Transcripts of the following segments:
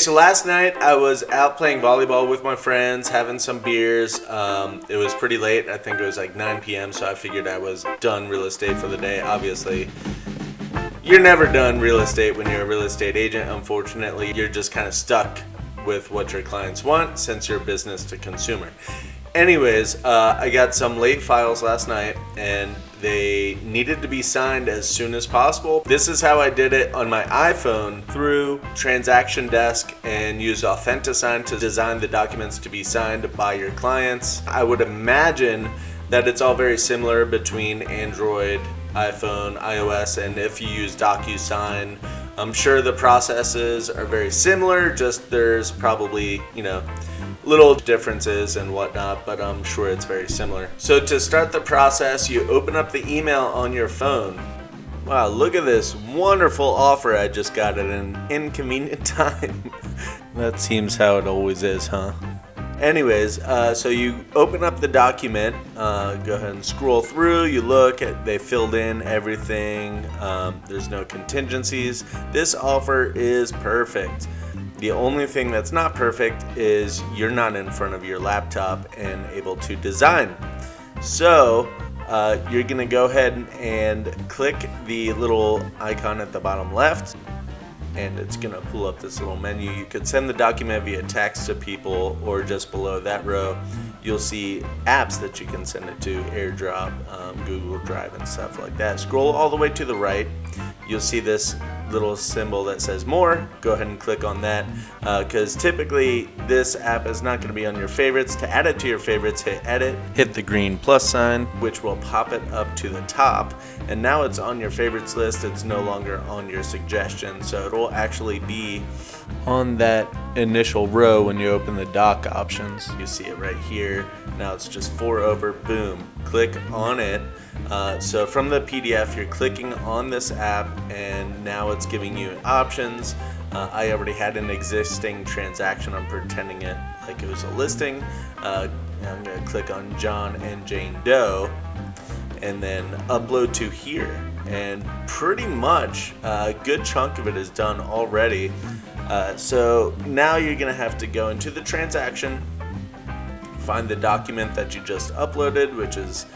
so last night I was out playing volleyball with my friends, having some beers. It was pretty late. I think it was like 9 p.m., so I figured I was done real estate for the day. Obviously, you're never done real estate when you're a real estate agent. Unfortunately, you're just kind of stuck with what your clients want since you're business to consumer. Anyways, I got some late files last night and they needed to be signed as soon as possible. This is how I did it on my iPhone through Transaction Desk and used authentisign to design the documents to be signed by your clients. I would imagine that it's all very similar between Android, iPhone, iOS, and if you use DocuSign, I'm sure the processes are very similar, just there's probably, little differences and whatnot, but I'm sure it's very similar. So to start the process, you open up the email on your phone. Wow, look at this wonderful offer I just got at an inconvenient time. That seems how it always is, huh? Anyways, so you open up the document, go ahead and scroll through, you look at, they filled in everything, there's no contingencies. This offer is perfect. The only thing that's not perfect is you're not in front of your laptop and able to design. So you're gonna go ahead and click the little icon at the bottom left, and it's gonna pull up this little menu. You could send the document via text to people, or just below that row you'll see apps that you can send it to, AirDrop, Google Drive, and stuff like that. Scroll all the way to the right, you'll see this little symbol that says more. Go ahead and click on that, because typically this app is not going to be on your favorites. To add it to your favorites, hit edit, hit the green plus sign, which will pop it up to the top, and now it's on your favorites list. It's no longer on your suggestions, so it will actually be on that initial row when you open the doc options. You see it right here. Now it's just 4 over, boom, click on it. So from the PDF, you're clicking on this app, and now it's giving you options. I already had an existing transaction. I'm pretending it like it was a listing. I'm going to click on John and Jane Doe and then upload to here. And pretty much a good chunk of it is done already. So now you're going to have to go into the transaction, find the document that you just uploaded, which is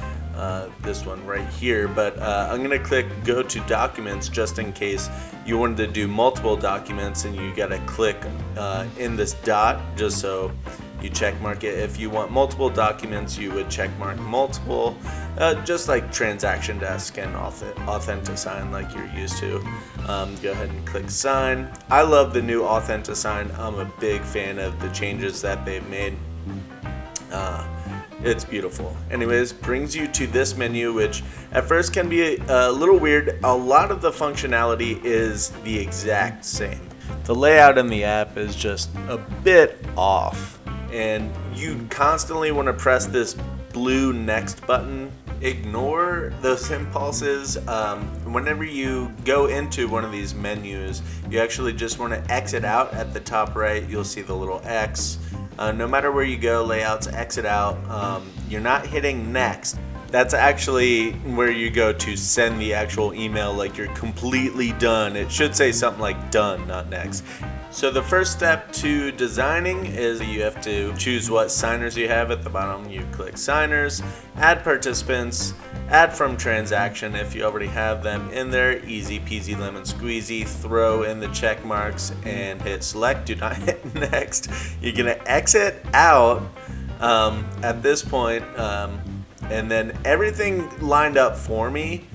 this one right here, but I'm gonna click go to documents just in case you wanted to do multiple documents, and you gotta click in this dot just so you check mark it. If you want multiple documents, you would check mark multiple, just like Transaction Desk and authentisign like you're used to. Go ahead and click sign. I love the new authentisign. I'm a big fan of the changes that they've made. It's beautiful. Anyways, brings you to this menu, which at first can be a little weird. A lot of the functionality is the exact same. The layout in the app is just a bit off, and you constantly want to press this blue next button. Ignore those impulses. Whenever you go into one of these menus, you actually just want to exit out. At the top right, you'll see the little X. No matter where you go, layouts, exit out. You're not hitting next. That's actually where you go to send the actual email, like you're completely done. It should say something like done, not next. So the first step to designing is you have to choose what signers you have. At the bottom, you click signers, add participants, add from transaction. If you already have them in there, easy peasy lemon squeezy. Throw in the check marks and hit select. Do not hit next. You're gonna exit out at this point, and then everything lined up for me.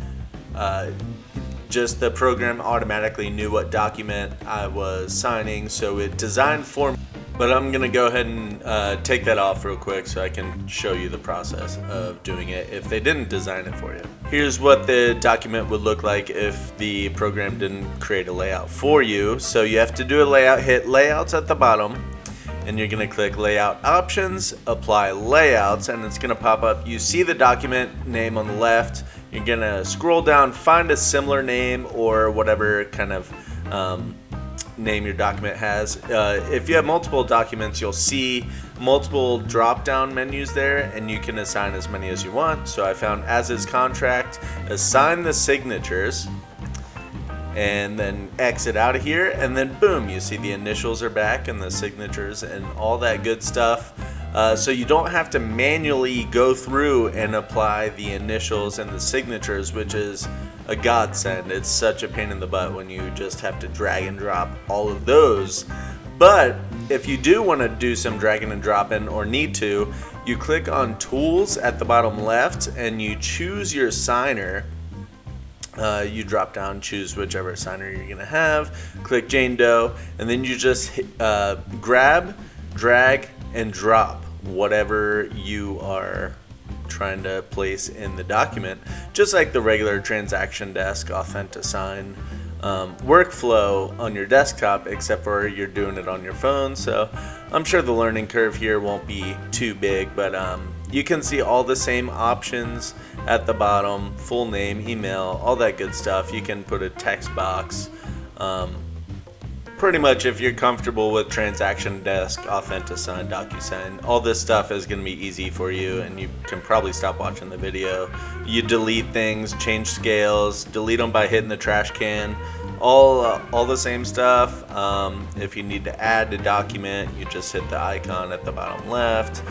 Just the program automatically knew what document I was signing, so it designed for me. But I'm gonna go ahead and take that off real quick so I can show you the process of doing it if they didn't design it for you. Here's what the document would look like if the program didn't create a layout for you. So you have to do a layout, hit layouts at the bottom, and you're gonna click layout options, apply layouts, and it's gonna pop up. You see the document name on the left. You're gonna scroll down, find a similar name or whatever kind of name your document has. If you have multiple documents, you'll see multiple drop-down menus there, and you can assign as many as you want. So I found as is contract, assign the signatures, and then exit out of here, and then boom, you see the initials are back and the signatures and all that good stuff. So you don't have to manually go through and apply the initials and the signatures, which is a godsend. It's such a pain in the butt when you just have to drag and drop all of those. But if you do want to do some dragging and dropping or need to, you click on Tools at the bottom left and you choose your signer. You drop down, choose whichever signer you're going to have, click Jane Doe, and then you just grab, drag, and drop whatever you are trying to place in the document, just like the regular transaction desk authentisign workflow on your desktop, except for you're doing it on your phone. So I'm sure the learning curve here won't be too big, but you can see all the same options at the bottom: full name, email, all that good stuff. You can put a text box. Pretty much, if you're comfortable with transaction desk, authentisign, DocuSign, all this stuff is going to be easy for you, and you can probably stop watching the video. You delete things, change scales, delete them by hitting the trash can, all the same stuff. If you need to add a document, you just hit the icon at the bottom left.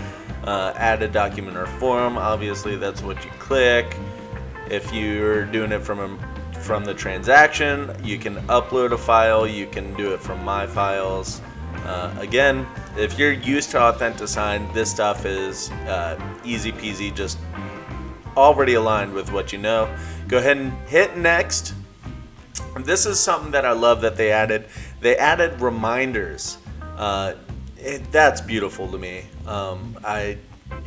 Add a document or form, obviously that's what you click. If you're doing it from the transaction, you can upload a file, you can do it from My Files. Again, if you're used to authentisign, this stuff is easy peasy, just already aligned with what you know. Go ahead and hit next. This is something that I love that they added. They added reminders. That's beautiful to me.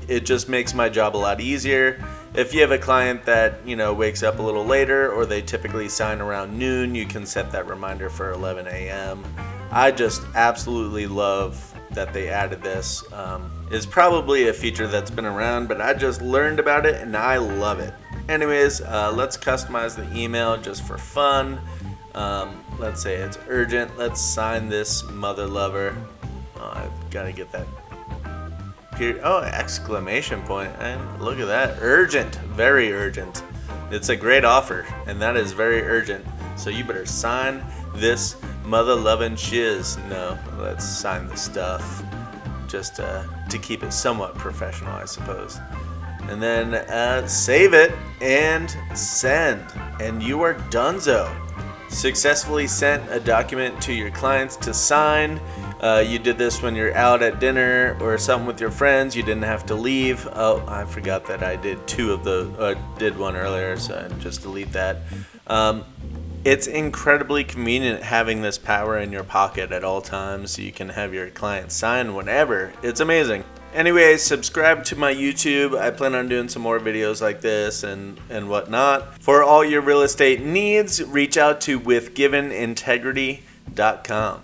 It just makes my job a lot easier. If you have a client that, wakes up a little later, or they typically sign around noon, you can set that reminder for 11 a.m. I just absolutely love that they added this. It's probably a feature that's been around, but I just learned about it and I love it. Anyways, let's customize the email just for fun. Let's say it's urgent. Let's sign this mother lover. Oh, I've got to get that. Oh, exclamation point. And look at that. Urgent. Very urgent. It's a great offer, and that is very urgent. So you better sign this mother loving shiz. No, let's sign the stuff. Just to keep it somewhat professional, I suppose. And then save it and send. And you are donezo. Successfully sent a document to your clients to sign. You did this when you're out at dinner or something with your friends. You didn't have to leave. Oh, I forgot that I did did one earlier, so just delete that. It's incredibly convenient having this power in your pocket at all times, so you can have your client sign whenever. It's amazing. Anyway, subscribe to my YouTube. I plan on doing some more videos like this and whatnot. For all your real estate needs, reach out to withgivenintegrity.com.